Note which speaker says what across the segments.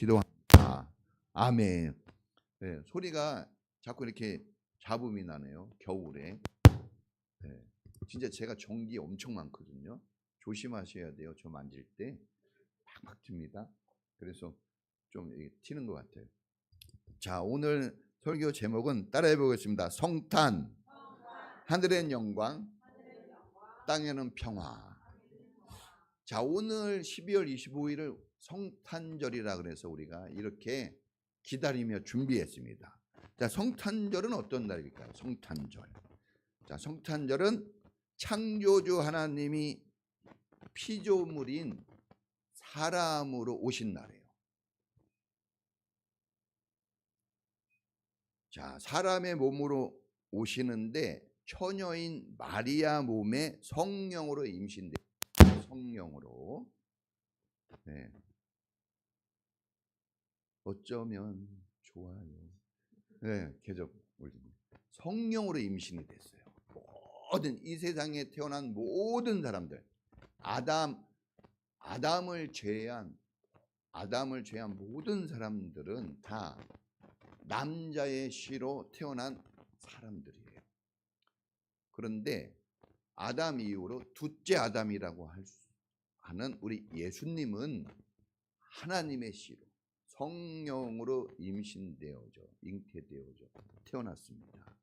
Speaker 1: 기도합니다. 아멘. 네, 소리가 자꾸 이렇게 잡음이 나네요. 겨울에. 네, 진짜 제가 전기 엄청 많거든요. 조심하셔야 돼요. 저 만질 때 팍팍 튑니다. 그래서 좀 튀는 것 같아요. 자, 오늘 설교 제목은 따라해 보겠습니다. 성탄, 하늘엔 영광, 땅에는 평화. 자, 오늘 12월 25일을 성탄절이라 그래서 우리가 이렇게 기다리며 준비했습니다. 자, 성탄절은 어떤 날일까요? 성탄절. 자, 성탄절은 창조주 하나님이 피조물인 사람으로 오신 날이에요. 자, 사람의 몸으로 오시는데 처녀인 마리아 몸에 성령으로 임신돼요. 성령으로. 네. 어쩌면 좋아요. 네, 계속 올립니다. 성령으로 임신이 됐어요. 모든 이 세상에 태어난 모든 사람들, 아담을 제외한 모든 사람들은 다 남자의 씨로 태어난 사람들이에요. 그런데 아담 이후로 둘째 아담이라고 하는 우리 예수님은 하나님의 씨로 성령으로 잉태되어져 태어났습니다.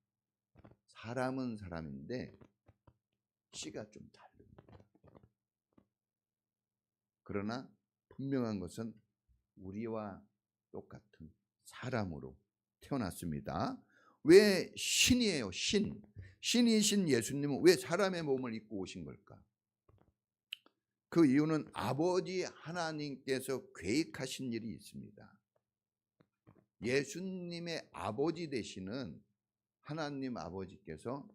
Speaker 1: 사람은 사람인데 씨가 좀 다릅니다. 그러나 분명한 것은 우리와 똑같은 사람으로 태어났습니다. 왜 신이에요? 신이신 예수님은 왜 사람의 몸을 입고 오신 걸까? 그 이유는 아버지 하나님께서 계획하신 일이 있습니다. 예수님의 아버지 되시는 하나님 아버지께서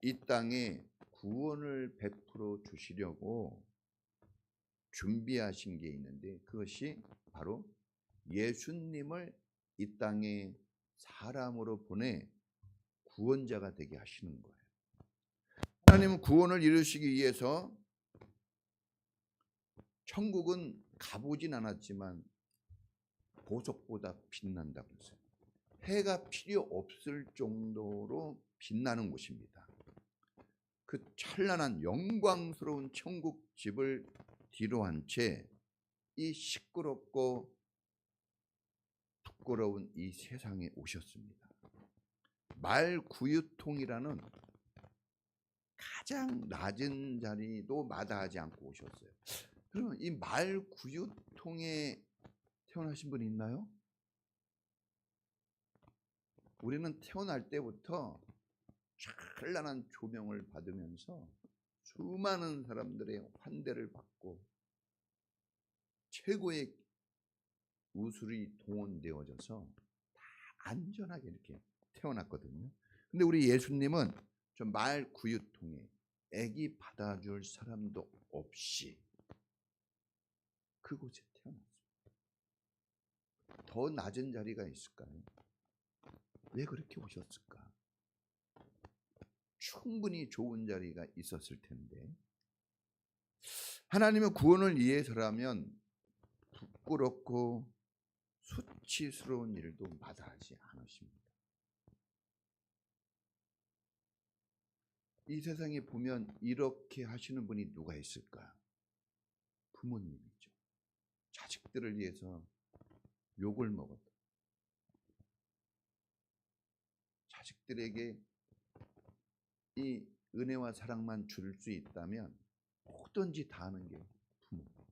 Speaker 1: 이 땅에 구원을 베풀어 주시려고 준비하신 게 있는데 그것이 바로 예수님을 이 땅에 사람으로 보내 구원자가 되게 하시는 거예요. 하나님은 구원을 이루시기 위해서 천국은 가보진 않았지만 보석보다 빛난다고 했어요. 해가 필요 없을 정도로 빛나는 곳입니다. 그 찬란한 영광스러운 천국 집을 뒤로한 채 이 시끄럽고 부끄러운 이 세상에 오셨습니다. 말구유통이라는 가장 낮은 자리도 마다하지 않고 오셨어요. 그러면 이 말구유통에 태어나신 분이 있나요? 우리는 태어날 때부터 찬란한 조명을 받으면서 수많은 사람들의 환대를 받고 최고의 우술이 동원되어져서 다 안전하게 이렇게 태어났거든요. 근데 우리 예수님은 저 말구유통에 아기 받아줄 사람도 없이 그곳에 태어났어요. 더 낮은 자리가 있을까요? 왜 그렇게 오셨을까? 충분히 좋은 자리가 있었을 텐데 하나님의 구원을 위해서라면 부끄럽고 수치스러운 일도 마다하지 않으십니다. 이 세상에 보면 이렇게 하시는 분이 누가 있을까? 부모님이죠. 자식들을 위해서 욕을 먹었다. 자식들에게 이 은혜와 사랑만 줄 수 있다면 뭐든지 다 하는 게 부모입니다.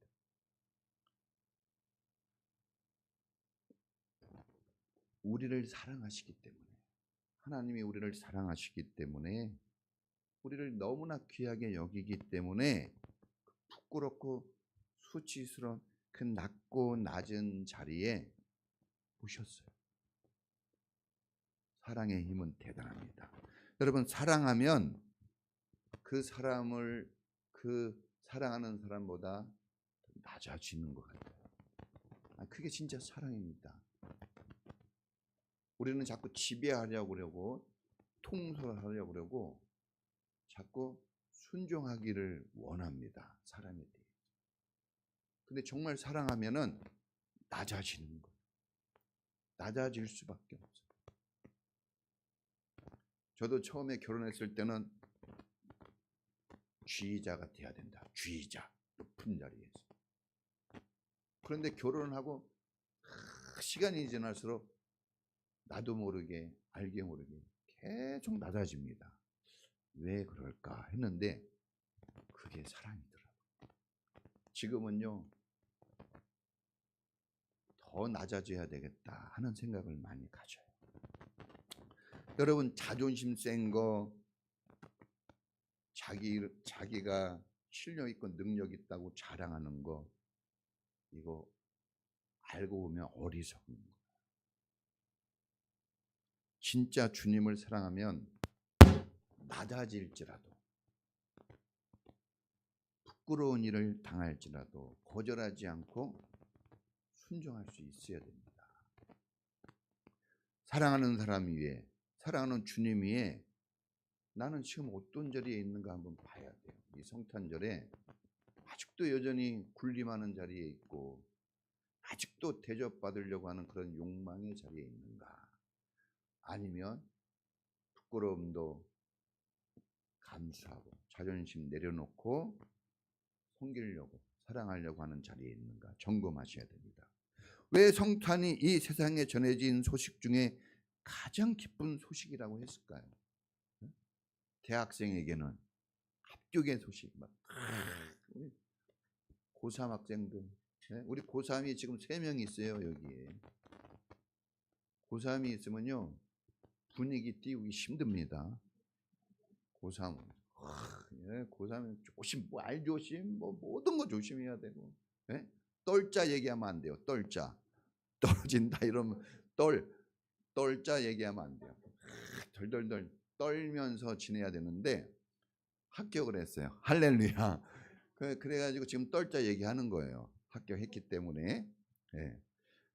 Speaker 1: 우리를 사랑하시기 때문에 하나님이 우리를 사랑하시기 때문에 우리를 너무나 귀하게 여기기 때문에 부끄럽고 수치스러운 그 낮고 낮은 자리에 오셨어요. 사랑의 힘은 대단합니다. 여러분 사랑하면 그 사람을 그 사랑하는 사람보다 낮아지는 것 같아요. 그게 진짜 사랑입니다. 우리는 자꾸 지배하려고 그러고 통솔하려고 그러고 자꾸 순종하기를 원합니다. 사람에 대해. 근데 정말 사랑하면은 낮아지는 거예요. 낮아질 수밖에 없어요. 저도 처음에 결혼했을 때는 쥐자가 돼야 된다. 쥐자, 높은 자리에서. 그런데 결혼을 하고 시간이 지날수록 나도 모르게 알게 모르게 계속 낮아집니다. 왜 그럴까 했는데 그게 사랑이더라고요. 지금은요 더 낮아져야 되겠다 하는 생각을 많이 가져요. 여러분, 자존심 센 거, 자기가 실력 있고 능력 있다고 자랑하는 거, 이거 알고 보면 어리석은 거예요. 진짜 주님을 사랑하면 낮아질지라도, 부끄러운 일을 당할지라도 거절하지 않고 순종할 수 있어야 됩니다. 사랑하는 사람 위에, 사랑하는 주님 위에 나는 지금 어떤 자리에 있는가 한번 봐야 돼요. 이 성탄절에 아직도 여전히 군림하는 자리에 있고 아직도 대접받으려고 하는 그런 욕망의 자리에 있는가, 아니면 부끄러움도 감수하고 자존심 내려놓고 섬기려고 사랑하려고 하는 자리에 있는가 점검하셔야 됩니다. 왜 성탄이 이 세상에 전해진 소식 중에 가장 기쁜 소식이라고 했을까요? 대학생에게는 합격의 소식, 막 우리 고3 학생들, 우리 고3이 지금 3명 있어요. 여기에 고3이 있으면요 분위기 띄우기 힘듭니다. 고3, 고3은 조심, 알조심, 모든 거 조심해야 되고, 떨자 얘기하면 안 돼요. 떨자, 떨어진다 이러면 떨자 얘기하면 안 돼요. 덜덜덜 떨면서 지내야 되는데 합격을 했어요. 할렐루야. 그래가지고 지금 떨자 얘기하는 거예요. 합격했기 때문에.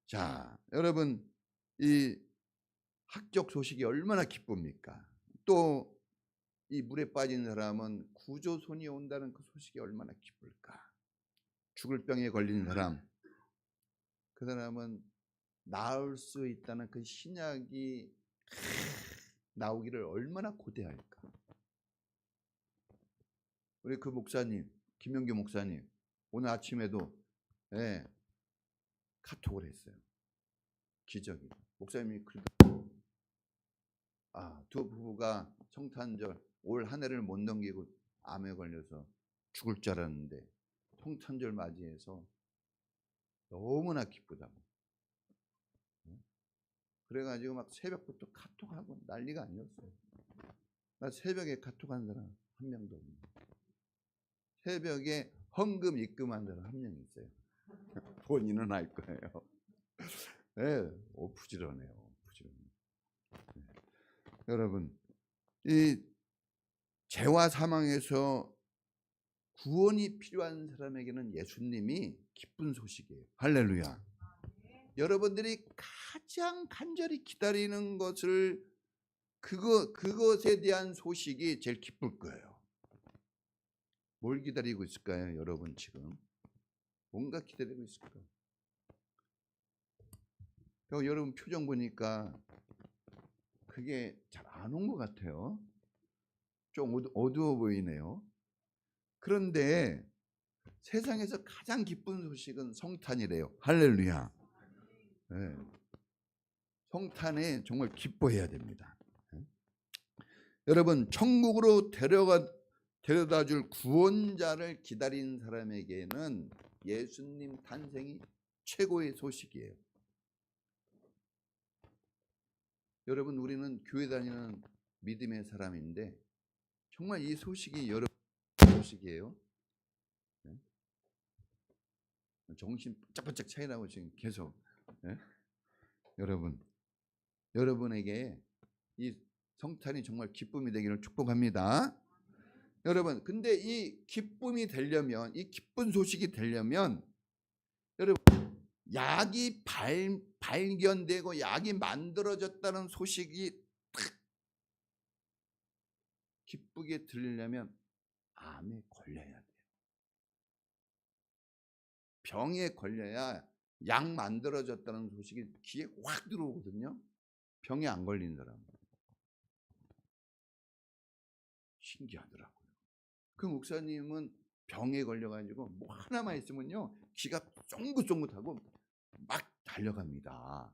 Speaker 1: 자, 여러분, 이 합격 소식이 얼마나 기쁩니까? 또 이 물에 빠진 사람은 구조손이 온다는 그 소식이 얼마나 기쁠까? 죽을 병에 걸린 사람, 그 사람은 나을 수 있다는 그 신약이 나오기를 얼마나 고대할까? 우리 그 목사님, 김영규 목사님, 오늘 아침에도 카톡을 했어요. 기적이. 목사님이 두 부부가 성탄절 올 한 해를 못 넘기고 암에 걸려서 죽을 줄 알았는데 성탄절 맞이해서 너무나 기쁘다고. 그래가지고 막 새벽부터 카톡하고 난리가 아니었어요. 나 새벽에 카톡한 사람 한 명도 없네. 새벽에 헌금 입금한 사람 한 명 있어요. 본인은 알 거예요. 부지런해요. 여러분, 이 죄와 사망에서 구원이 필요한 사람에게는 예수님이 기쁜 소식이에요. 할렐루야. 여러분들이 가장 간절히 기다리는 것을 그것에 대한 소식이 제일 기쁠 거예요. 뭘 기다리고 있을까요? 여러분 지금 뭔가 기다리고 있을까요? 여러분 표정 보니까 그게 잘 안 온 것 같아요. 좀 어두워 보이네요. 그런데 세상에서 가장 기쁜 소식은 성탄이래요. 할렐루야. 성탄에 정말 기뻐해야 됩니다. 여러분, 천국으로 데려다 줄 구원자를 기다린 사람에게는 예수님 탄생이 최고의 소식이에요. 여러분, 우리는 교회 다니는 믿음의 사람인데 정말 이 소식이 여러분 소식이에요. 정신 바짝바짝 차리라고 지금 계속. 여러분에게 이 성탄이 정말 기쁨이 되기를 축복합니다. 여러분, 근데 이 기쁨이 되려면, 이 기쁜 소식이 되려면 여러분 약이 발견되고 약이 만들어졌다는 소식이 딱 기쁘게 들리려면 암에 걸려야 돼요. 병에 걸려야 약 만들어졌다는 소식이 귀에 확 들어오거든요. 병에 안 걸린 사람. 신기하더라고요. 그 목사님은 병에 걸려가지고 뭐 하나만 있으면요 귀가 쫑긋쫑긋하고 막 달려갑니다.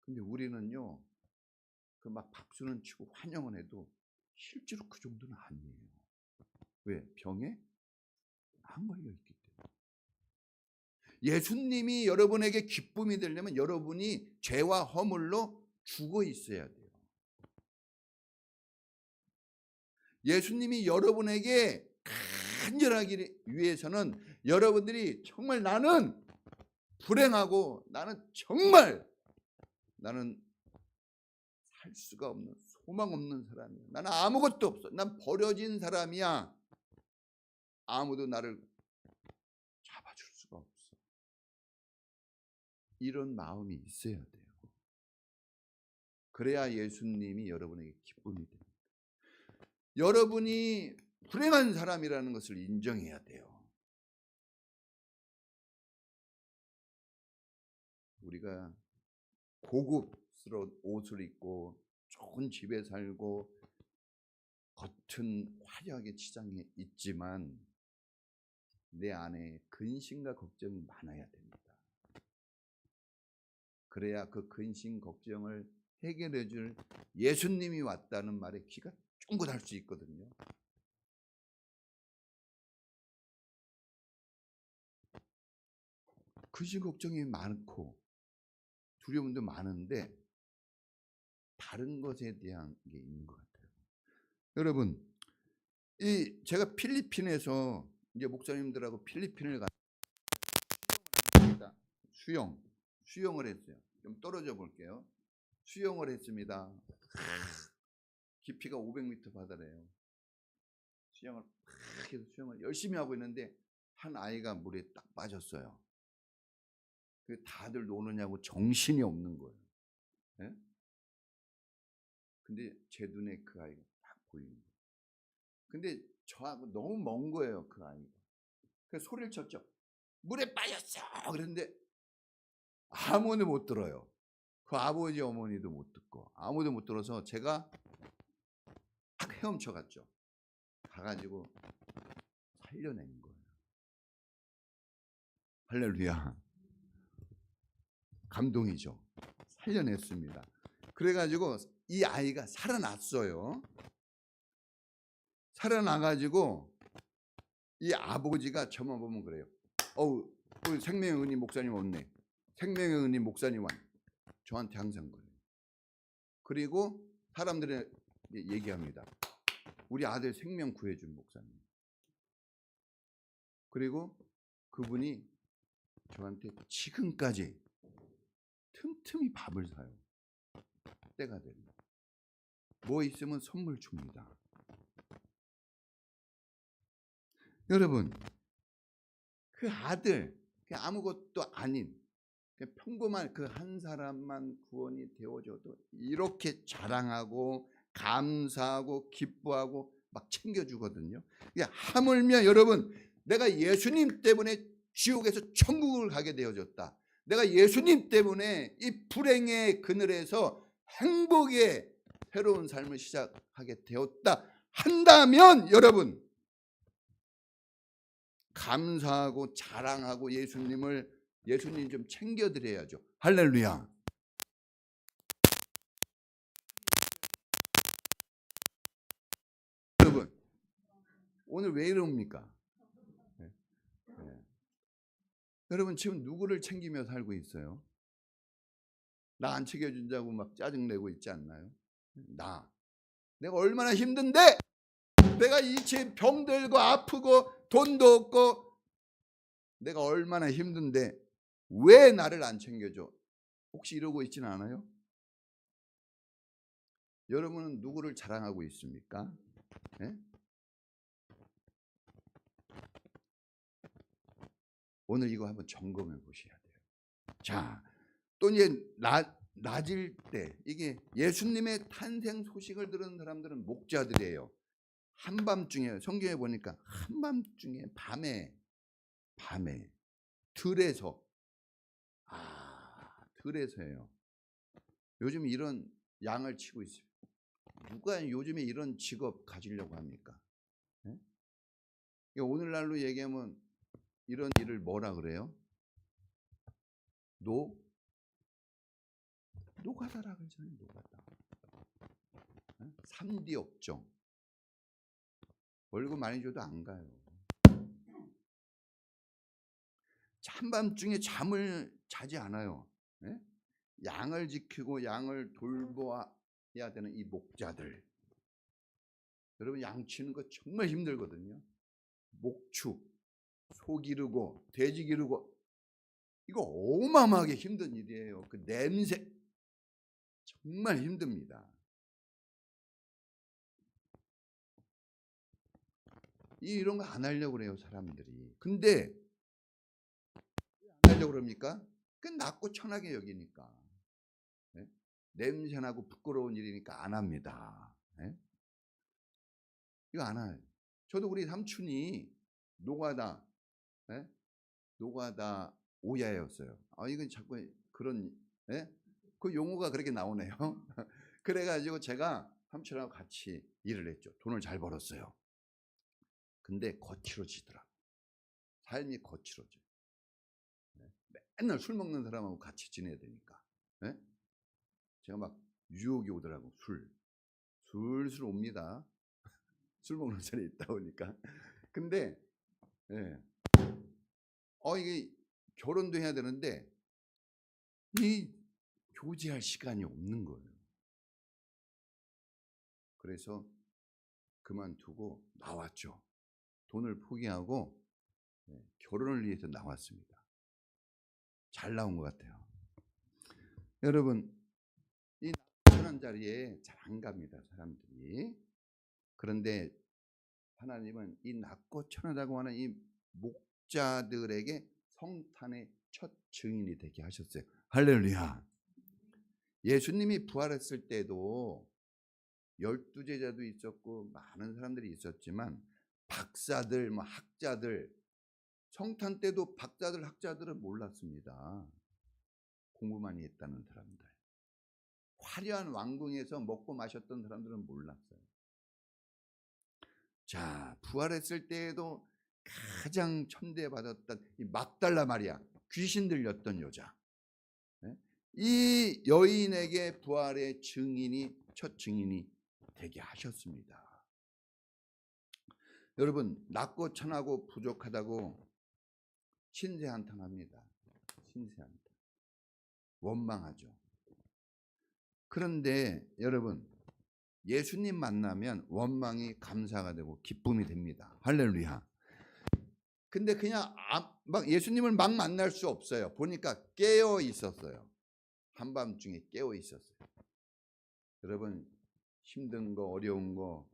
Speaker 1: 근데 우리는요 그 막 박수는 치고 환영은 해도 실제로 그 정도는 아니에요. 왜? 병에 안 걸려 있기 때문에. 예수님이 여러분에게 기쁨이 되려면 여러분이 죄와 허물로 죽어 있어야 돼요. 예수님이 여러분에게 간절하기 위해서는 여러분들이 정말 나는 불행하고 나는 살 수가 없는 소망 없는 사람이야. 나는 아무것도 없어. 난 버려진 사람이야. 아무도 나를 잡아줄 수가 없어. 이런 마음이 있어야 돼요. 그래야 예수님이 여러분에게 기쁨이 됩니다. 여러분이 불행한 사람이라는 것을 인정해야 돼요. 우리가 고급스러운 옷을 입고 좋은 집에 살고 겉은 화려하게 치장해 있지만 내 안에 근심과 걱정이 많아야 됩니다. 그래야 그 근심 걱정을 해결해 줄 예수님이 왔다는 말에 귀가 쫑긋할 수 있거든요. 근심 걱정이 많고 두려움도 많은데 다른 것에 대한 게 있는 것 같아요. 여러분, 제가 필리핀에서 이제 목사님들하고 필리핀을 갔습니다. 수영을 했어요. 좀 떨어져 볼게요. 수영을 했습니다. 깊이가 500m 바다래요. 수영을 해서 수영을 열심히 하고 있는데 한 아이가 물에 딱 빠졌어요. 다들 노느냐고 정신이 없는 거예요. 네? 근데 제 눈에 그 아이가 딱 보이는 거예요. 근데 저하고 너무 먼 거예요, 그 아이가. 그래서 소리를 쳤죠. 물에 빠졌어. 그런데 아무도 못 들어요. 그 아버지 어머니도 못 듣고 아무도 못 들어서 제가 딱 헤엄쳐 갔죠. 가가지고 살려낸 거예요. 할렐루야. 감동이죠. 살려냈습니다. 그래가지고 이 아이가 살아났어요. 살아나가지고 이 아버지가 저만 보면 그래요. 우리 생명의 은인 목사님 없네. 생명의 은인 목사님 왔네. 저한테 항상 그래요. 그리고 사람들이 얘기합니다. 우리 아들 생명 구해준 목사님. 그리고 그분이 저한테 지금까지 틈틈이 밥을 사요. 때가 되면. 뭐 있으면 선물 줍니다. 여러분, 그 아들, 아무것도 아닌 평범한 그 한 사람만 구원이 되어져도 이렇게 자랑하고 감사하고 기뻐하고 막 챙겨주거든요. 하물며 여러분, 내가 예수님 때문에 지옥에서 천국을 가게 되어졌다. 내가 예수님 때문에 이 불행의 그늘에서 행복의 새로운 삶을 시작하게 되었다 한다면 여러분, 감사하고 자랑하고 예수님 좀 챙겨드려야죠. 할렐루야. 여러분, 오늘 왜 이럽니까? 네. 여러분 지금 누구를 챙기며 살고 있어요? 나 안 챙겨준다고 막 짜증내고 있지 않나요? 내가 얼마나 힘든데 내가 이제 병들고 아프고 돈도 없고 내가 얼마나 힘든데 왜 나를 안 챙겨줘? 혹시 이러고 있지는 않아요? 여러분은 누구를 자랑하고 있습니까? 네? 오늘 이거 한번 점검해 보셔야 돼요. 자, 또 이제 낮일 때 이게 예수님의 탄생 소식을 들은 사람들은 목자들이에요. 한밤중에 성경에 보니까 한밤중에 밤에 들에서 들에서예요. 요즘 이런 양을 치고 있어요. 누가 요즘에 이런 직업 가지려고 합니까? 네? 오늘날로 얘기하면 이런 일을 뭐라 그래요? 노가다라 그러잖아요. 노가다. 3D 업종. 월급 많이 줘도 안 가요. 한밤중에 잠을 자지 않아요. 네? 양을 지키고 양을 돌보아야 되는 이 목자들. 여러분 양 치는 거 정말 힘들거든요. 목축, 소 기르고 돼지 기르고 이거 어마어마하게 힘든 일이에요. 그 냄새 정말 힘듭니다. 이런 거 안 하려고 그래요 사람들이. 근데 안 하려고 그럽니까? 그 낮고 천하게 여기니까. 네? 냄새나고 부끄러운 일이니까 안 합니다. 네? 이거 안 해요. 저도 우리 삼촌이 노가다, 네? 노가다 오야였어요. 이건 자꾸 그런, 네? 그 용어가 그렇게 나오네요. 그래가지고 제가 삼촌하고 같이 일을 했죠. 돈을 잘 벌었어요. 근데 거칠어지더라고. 삶이 거칠어져. 맨날 술 먹는 사람하고 같이 지내야 되니까. 네? 제가 막 유혹이 오더라고. 술술 옵니다. 술 먹는 자리에 있다 보니까. 근데 예. 이게 결혼도 해야 되는데 이 교제할 시간이 없는 거예요. 그래서 그만두고 나왔죠. 돈을 포기하고 결혼을 위해서 나왔습니다. 잘 나온 것 같아요. 여러분 이 편한 자리에 잘 안 갑니다 사람들이. 그런데 하나님은 이 낮고 천하다고 하는 이 목자들에게 성탄의 첫 증인이 되게 하셨어요. 할렐루야. 예수님이 부활했을 때도 12제자도 있었고 많은 사람들이 있었지만 박사들, 학자들, 성탄 때도 박사들, 학자들은 몰랐습니다. 공부 많이 했다는 사람들. 화려한 왕궁에서 먹고 마셨던 사람들은 몰랐어요. 자, 부활했을 때에도 가장 천대받았던 이 막달라 마리아, 귀신 들렸던 여자. 이 여인에게 부활의 첫 증인이 되게 하셨습니다. 여러분, 낮고 천하고 부족하다고 신세한탄합니다. 신세한탄. 원망하죠. 그런데 여러분, 예수님 만나면 원망이 감사가 되고 기쁨이 됩니다. 할렐루야. 근데 그냥 막 예수님을 막 만날 수 없어요. 보니까 깨어 있었어요. 한밤중에 깨어 있었어요. 여러분 힘든 거 어려운 거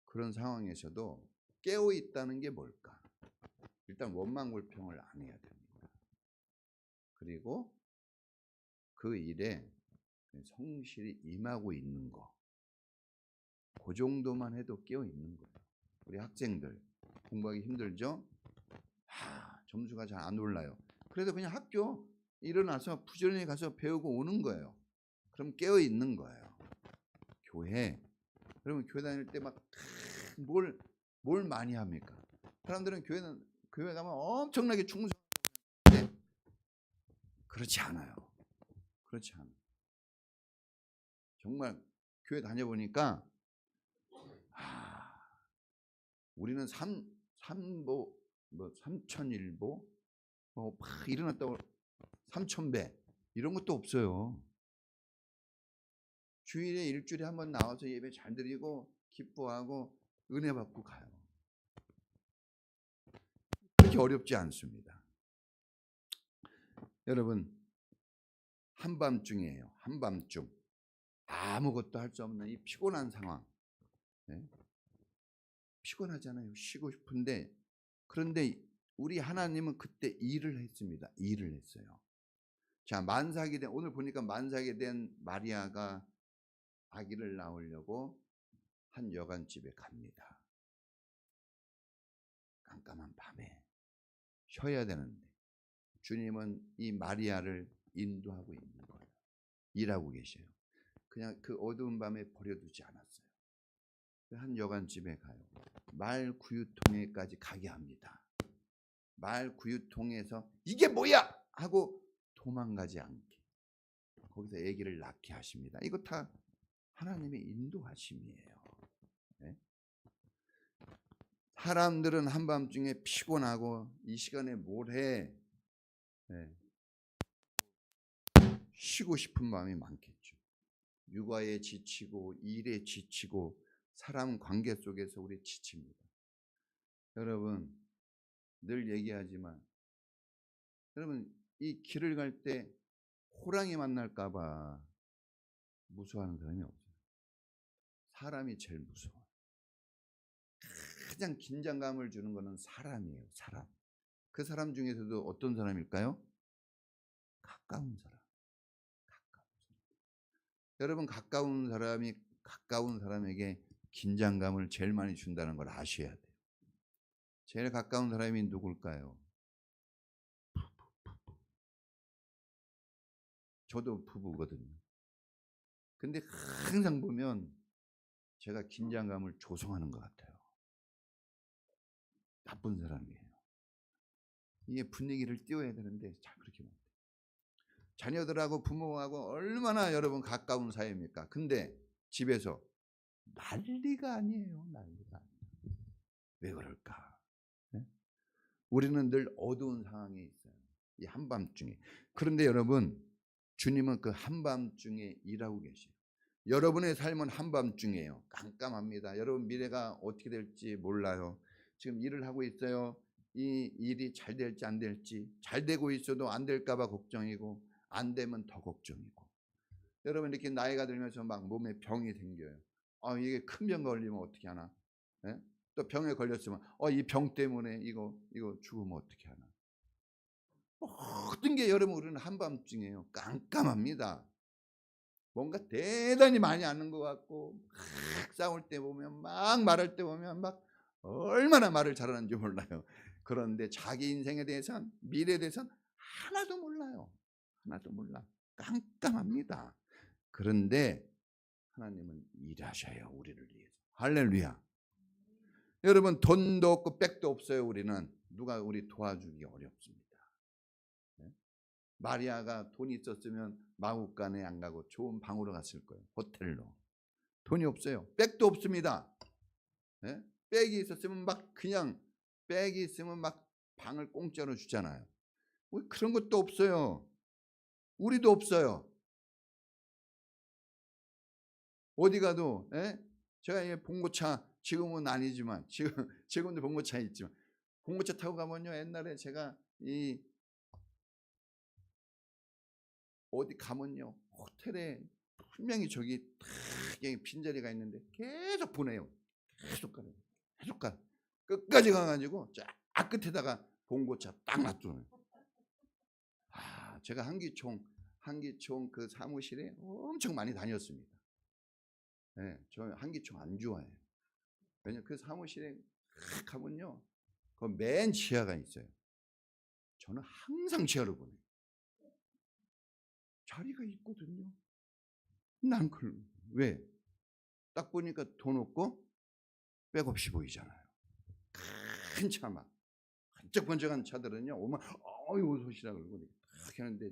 Speaker 1: 그런 상황에서도 깨어 있다는 게 뭘까? 일단 원망불평을 안 해야 됩니다. 그리고 그 일에 성실히 임하고 있는 거, 그 정도만 해도 깨어 있는 거예요. 우리 학생들 공부하기 힘들죠? 점수가 잘 안 올라요. 그래도 그냥 학교 일어나서 부지런히 가서 배우고 오는 거예요. 그럼 깨어 있는 거예요. 교회, 그러면 교회 다닐 때 막 뭘 많이 합니까? 사람들은 교회 가면 엄청나게 충성하는데 그렇지 않아요. 그렇지 않아요. 정말 교회 다녀보니까 우리는 삼보 삼천일보 막 일어났다고 3000배 이런 것도 없어요. 주일에 일주일에 한번 나와서 예배 잘 드리고 기뻐하고 은혜 받고 가요. 그렇게 어렵지 않습니다. 여러분 한밤중이에요. 한밤중 아무것도 할 수 없는 이 피곤한 상황. 피곤하잖아요. 쉬고 싶은데 그런데 우리 하나님은 그때 일을 했습니다. 일을 했어요. 자, 오늘 보니까 만삭이 된 마리아가 아기를 낳으려고 한 여관집에 갑니다. 깜깜한 밤에 쉬어야 되는데 주님은 이 마리아를 인도하고 있는 거예요. 일하고 계셔요. 그냥 그 어두운 밤에 버려두지 않았어요. 한 여관집에 가요. 말 구유통에까지 가게 합니다. 말 구유통에서 이게 뭐야 하고 도망가지 않게 거기서 아기를 낳게 하십니다. 이거 다 하나님의 인도하심이에요. 네? 사람들은 한밤중에 피곤하고 이 시간에 뭘 해? 네. 쉬고 싶은 마음이 많겠죠. 육아에 지치고 일에 지치고 사람 관계 속에서 우리 지칩니다. 여러분 늘 얘기하지만 여러분 이 길을 갈 때 호랑이 만날까 봐 무서워하는 사람이 없어요. 사람이 제일 무서워요. 가장 긴장감을 주는 것은 사람이에요. 사람. 그 사람 중에서도 어떤 사람일까요? 가까운 사람. 여러분 가까운 사람이 가까운 사람에게 긴장감을 제일 많이 준다는 걸 아셔야 돼요. 제일 가까운 사람이 누굴까요? 저도 부부거든요. 근데 항상 보면 제가 긴장감을 조성하는 것 같아요. 나쁜 사람이에요. 이게 분위기를 띄워야 되는데 잘 그렇게 못해요. 자녀들하고 부모하고 얼마나 여러분 가까운 사이입니까? 근데 집에서 난리가 아니에요. 난리가 아니에요. 왜 그럴까? 네? 우리는 늘 어두운 상황에 있어요. 이 한밤중에. 그런데 여러분 주님은 그 한밤중에 일하고 계셔요. 여러분의 삶은 한밤중이에요. 깜깜합니다. 여러분 미래가 어떻게 될지 몰라요. 지금 일을 하고 있어요. 이 일이 잘 될지 안 될지, 잘 되고 있어도 안 될까 봐 걱정이고 안 되면 더 걱정이고. 여러분 이렇게 나이가 들면서 막 몸에 병이 생겨요. 이게 큰 병 걸리면 어떻게 하나? 예? 또 병에 걸렸으면 이 병 때문에 이거 죽으면 어떻게 하나? 모든 게 여러분 우리는 한밤중이에요. 깜깜합니다. 뭔가 대단히 많이 아는 것 같고 막 싸울 때 보면 막 말할 때 보면 막 얼마나 말을 잘하는지 몰라요. 그런데 자기 인생에 대해서는 미래에 대해서는 하나도 몰라요. 하나도 몰라. 깜깜합니다. 그런데 하나님은 일하셔요. 우리를 위해서. 할렐루야. 여러분 돈도 없고 백도 없어요. 우리는 누가 우리 도와주기 어렵습니다. 마리아가 돈이 있었으면 마구간에 안 가고 좋은 방으로 갔을 거예요. 호텔로. 돈이 없어요. 백도 없습니다. 네? 백이 있었으면 막 그냥 백이 있으면 막 방을 공짜로 주잖아요. 그런 것도 없어요. 우리도 없어요. 어디 가도 제가 봉고차 지금은 아니지만 지금도 봉고차 있지만 봉고차 타고 가면요 옛날에 제가 어디 가면요 호텔에 분명히 저기 딱 빈자리가 있는데 계속 보내요. 계속 가요. 계속 가. 끝까지 가가지고 쫙 끝에다가 봉고차 딱 놔두는. 제가 한기총 그 사무실에 엄청 많이 다녔습니다. 네, 저 한기총 안 좋아해요. 왜냐면 그 사무실에 가면요, 그 맨 지하가 있어요. 저는 항상 지하로 보내요. 자리가 있거든요. 난 왜? 딱 보니까 돈 없고 백 없이 보이잖아요. 큰 차 막 번쩍번쩍한 차들은요 오면 어이구 소시라 그러고 딱 하는데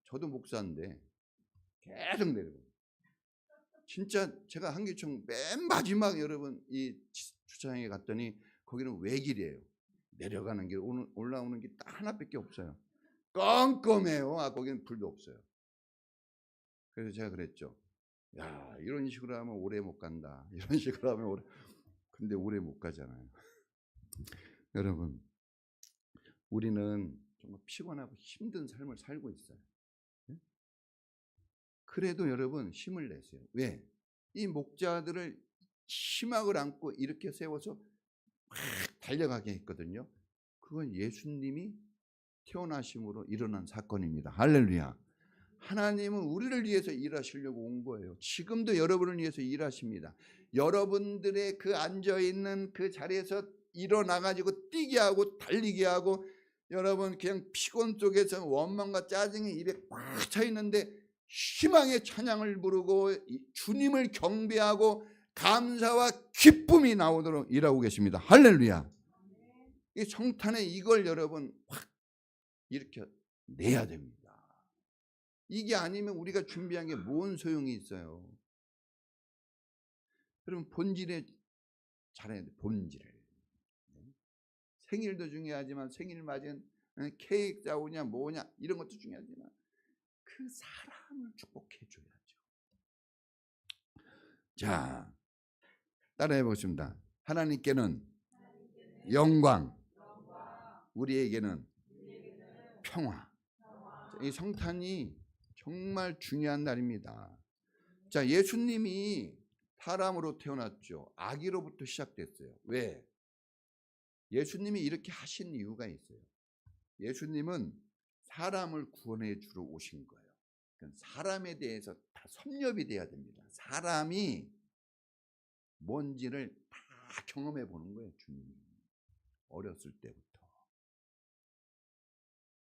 Speaker 1: 저도 목사인데 계속 내려요. 진짜 제가 한기총 맨 마지막 여러분 이 주차장에 갔더니 거기는 외길이에요. 내려가는 길 올라오는 길 딱 하나밖에 없어요. 껌껌해요. 거기는 불도 없어요. 그래서 제가 그랬죠. 야 이런 식으로 하면 오래 못 간다. 이런 식으로 하면 근데 오래 못 가잖아요. 여러분 우리는 정말 피곤하고 힘든 삶을 살고 있어요. 그래도 여러분 힘을 내세요. 왜? 이 목자들을 희망을 안고 이렇게 세워서 막 달려가게 했거든요. 그건 예수님이 태어나심으로 일어난 사건입니다. 할렐루야. 하나님은 우리를 위해서 일하시려고 온 거예요. 지금도 여러분을 위해서 일하십니다. 여러분들의 그 앉아있는 그 자리에서 일어나가지고 뛰게 하고 달리게 하고 여러분 그냥 피곤 속에서 원망과 짜증이 입에 꽉 차 있는데 희망의 찬양을 부르고 주님을 경배하고 감사와 기쁨이 나오도록 일하고 계십니다. 할렐루야. 이 성탄에 이걸 여러분 확 일으켜 내야 됩니다. 이게 아니면 우리가 준비한 게 뭔 소용이 있어요. 여러분 본질에 잘해야 돼. 본질을. 생일도 중요하지만 생일 맞은 케이크 짜오냐 뭐냐 이런 것도 중요하지만 그 사람을 축복해 줘야죠. 자, 따라해 보겠습니다. 하나님께는 영광, 우리에게는 평화. 이 성탄이 정말 중요한 날입니다. 자, 예수님이 사람으로 태어났죠. 아기로부터 시작됐어요. 왜? 예수님이 이렇게 하신 이유가 있어요. 예수님은 사람을 구원해 주러 오신 거예요. 사람에 대해서 다 섭렵이 돼야 됩니다. 사람이 뭔지를 다 경험해 보는 거예요. 주님이 어렸을 때부터.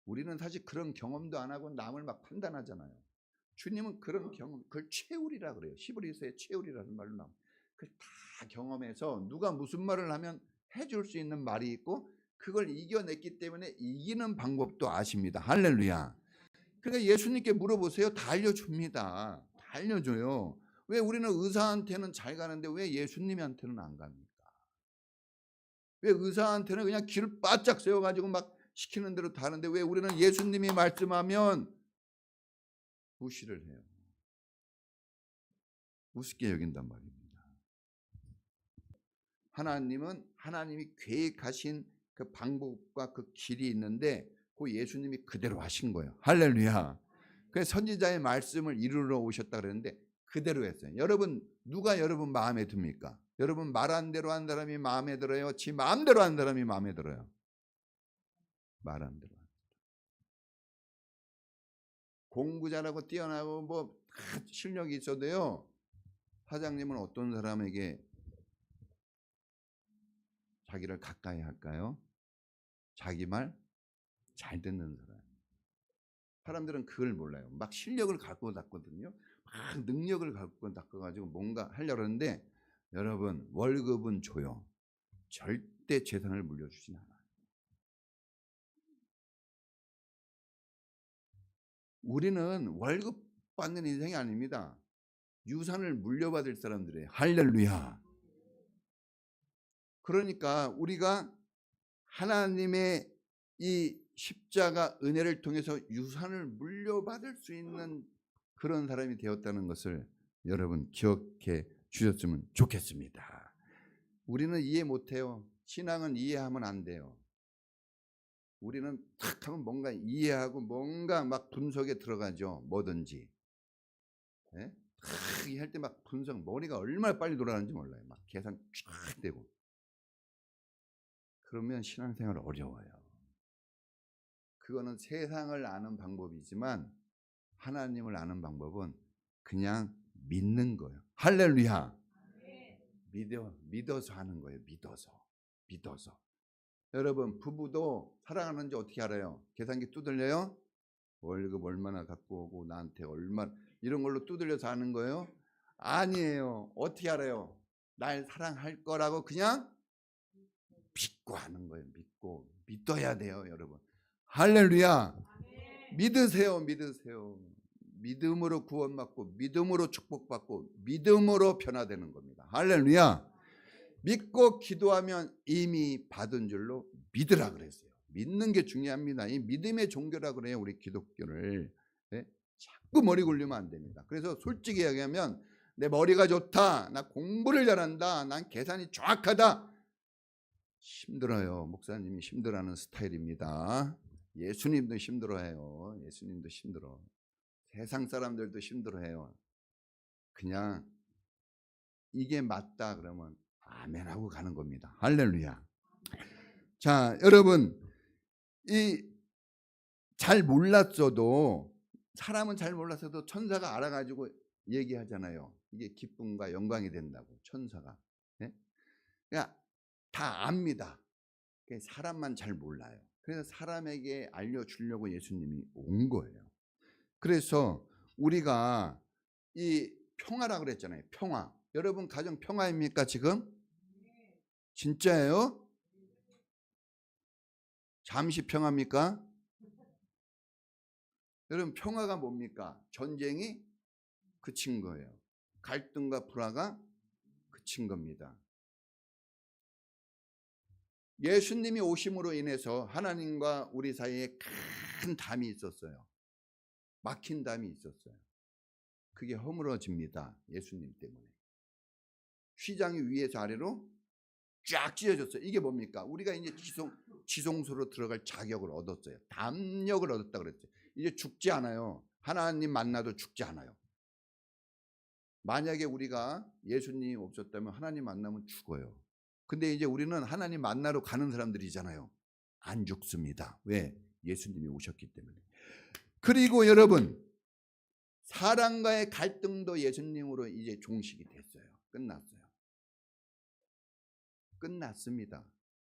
Speaker 1: 우리는 사실 그런 경험도 안 하고 남을 막 판단하잖아요. 주님은 그런 경험, 그걸 채우리라 그래요. 히브리서에 채우리라는 말로 나옵니다. 그걸 다 경험해서 누가 무슨 말을 하면 해줄 수 있는 말이 있고 그걸 이겨냈기 때문에 이기는 방법도 아십니다. 할렐루야. 그러니까 예수님께 물어보세요. 다 알려줍니다. 다 알려줘요. 왜 우리는 의사한테는 잘 가는데 왜 예수님한테는 안 갑니까? 왜 의사한테는 그냥 길을 바짝 세워가지고 막 시키는 대로 다 하는데 왜 우리는 예수님이 말씀하면 무시를 해요. 우습게 여긴단 말입니다. 하나님은 하나님이 계획하신 그 방법과 그 길이 있는데 그 예수님이 그대로 하신 거예요. 할렐루야. 그래서 선지자의 말씀을 이루러 오셨다 그랬는데 그대로 했어요. 여러분 누가 여러분 마음에 듭니까? 여러분 말한 대로 한 사람이 마음에 들어요? 지 마음대로 한 사람이 마음에 들어요? 말한 대로. 공부 잘하고 뛰어나고 뭐 실력이 있어도요. 사장님은 어떤 사람에게 자기를 가까이 할까요? 자기 말 잘 듣는 사람. 사람들은 그걸 몰라요. 막 실력을 갖고 닦거든요. 막 능력을 갖고 닦아가지고 뭔가 하려고 하는데 여러분 월급은 줘요. 절대 재산을 물려주진 않아요. 우리는 월급 받는 인생이 아닙니다. 유산을 물려받을 사람들이에요. 할렐루야. 그러니까 우리가 하나님의 이 십자가 은혜를 통해서 유산을 물려받을 수 있는 그런 사람이 되었다는 것을 여러분 기억해 주셨으면 좋겠습니다. 우리는 이해 못해요. 신앙은 이해하면 안 돼요. 우리는 탁 하면 뭔가 이해하고 뭔가 막 분석에 들어가죠. 뭐든지. 예? 탁 할 때 막 분석, 머리가 얼마나 빨리 돌아가는지 몰라요. 막 계산 쫙 되고. 그러면 신앙생활 어려워요. 그거는 세상을 아는 방법이지만 하나님을 아는 방법은 그냥 믿는 거예요. 할렐루야. 믿어서 하는 거예요. 믿어서. 여러분 부부도 사랑하는지 어떻게 알아요? 계산기 두들려요? 월급 얼마나 갖고 오고 나한테 얼마 이런 걸로 두들려서 하는 거예요? 아니에요. 어떻게 알아요? 날 사랑할 거라고 그냥 믿고 하는 거예요. 믿어야 돼요, 여러분. 할렐루야. 믿으세요. 믿음으로 구원받고 믿음으로 축복받고 믿음으로 변화되는 겁니다. 할렐루야. 믿고 기도하면 이미 받은 줄로 믿으라 그랬어요. 믿는 게 중요합니다. 이 믿음의 종교라 그래요. 우리 기독교를. 네? 자꾸 머리 굴리면 안 됩니다. 그래서 솔직히 얘기하면 내 머리가 좋다. 나 공부를 잘한다. 난 계산이 정확하다. 힘들어요. 목사님이 힘들어하는 스타일입니다. 예수님도 힘들어해요. 예수님도 힘들어. 세상 사람들도 힘들어해요. 그냥 이게 맞다 그러면 아멘 하고 가는 겁니다. 할렐루야. 자, 여러분 이 잘 몰랐어도 사람은 잘 몰랐어도 천사가 알아가지고 얘기하잖아요. 이게 기쁨과 영광이 된다고 천사가. 네? 그러니까 다 압니다. 사람만 잘 몰라요. 그래서 사람에게 알려주려고 예수님이 온 거예요. 그래서 우리가 이 평화라 그랬잖아요. 평화. 여러분 가정 평화입니까 지금? 진짜예요? 잠시 평화입니까? 여러분 평화가 뭡니까? 전쟁이 그친 거예요. 갈등과 불화가 그친 겁니다. 예수님이 오심으로 인해서 하나님과 우리 사이에 큰 담이 있었어요. 막힌 담이 있었어요. 그게 허물어집니다. 예수님 때문에. 휘장이 위에서 아래로 쫙 찢어졌어요. 이게 뭡니까? 우리가 이제 지성소로 들어갈 자격을 얻었어요. 담력을 얻었다 그랬어요. 이제 죽지 않아요. 하나님 만나도 죽지 않아요. 만약에 우리가 예수님이 없었다면 하나님 만나면 죽어요. 근데 이제 우리는 하나님 만나러 가는 사람들이잖아요. 안 죽습니다. 왜? 예수님이 오셨기 때문에. 그리고 여러분, 사람과의 갈등도 예수님으로 이제 종식이 됐어요. 끝났어요. 끝났습니다.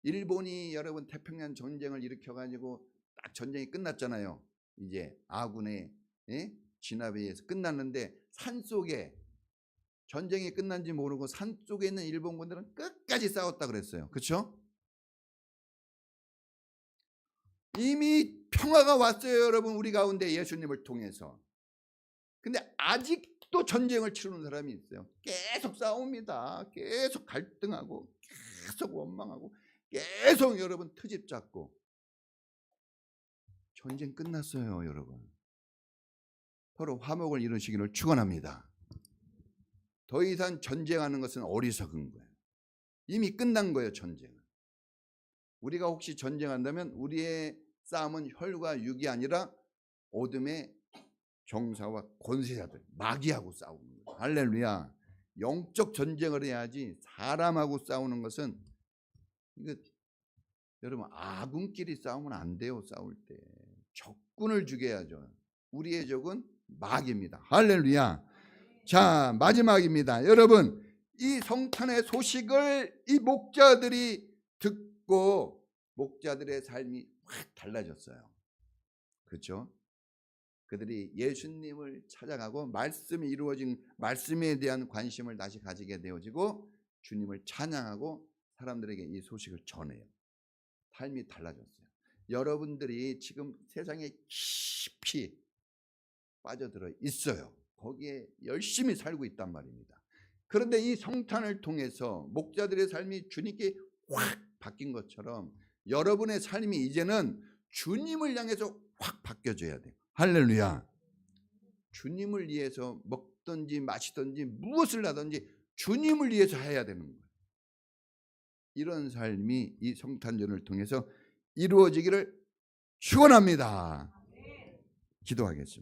Speaker 1: 일본이 여러분 태평양 전쟁을 일으켜가지고 딱 전쟁이 끝났잖아요. 이제 아군의 진압에 의해서 끝났는데 산속에 전쟁이 끝난지 모르고 산속에 있는 일본군들은 끝까지 싸웠다 그랬어요. 그렇죠? 이미 평화가 왔어요. 여러분 우리 가운데 예수님을 통해서. 근데 아직도 전쟁을 치르는 사람이 있어요. 계속 싸웁니다. 계속 갈등하고 계속 원망하고 계속 여러분 트집 잡고. 전쟁 끝났어요. 여러분. 서로 화목을 이루시기를 축원합니다. 더 이상 전쟁하는 것은 어리석은 거예요. 이미 끝난 거예요. 전쟁은. 우리가 혹시 전쟁한다면 우리의 싸움은 혈과 육이 아니라 어둠의 정사와 권세자들, 마귀하고 싸우는 거예요. 할렐루야. 영적 전쟁을 해야지 사람하고 싸우는 것은 이거 여러분 아군끼리 싸우면 안 돼요. 싸울 때 적군을 죽여야죠. 우리의 적은 마귀입니다. 할렐루야. 자, 마지막입니다. 여러분 이 성탄의 소식을 이 목자들이 듣고 목자들의 삶이 확 달라졌어요. 그렇죠? 그들이 예수님을 찾아가고 말씀이 이루어진 말씀에 대한 관심을 다시 가지게 되어지고 주님을 찬양하고 사람들에게 이 소식을 전해요. 삶이 달라졌어요. 여러분들이 지금 세상에 깊이 빠져들어 있어요. 거기에 열심히 살고 있단 말입니다. 그런데 이 성탄을 통해서 목자들의 삶이 주님께 확 바뀐 것처럼 여러분의 삶이 이제는 주님을 향해서 확 바뀌어져야 돼요. 할렐루야. 주님을 위해서 먹든지 마시든지 무엇을 하든지 주님을 위해서 해야 되는 거예요. 이런 삶이 이 성탄절을 통해서 이루어지기를 축원합니다. 기도하겠습니다.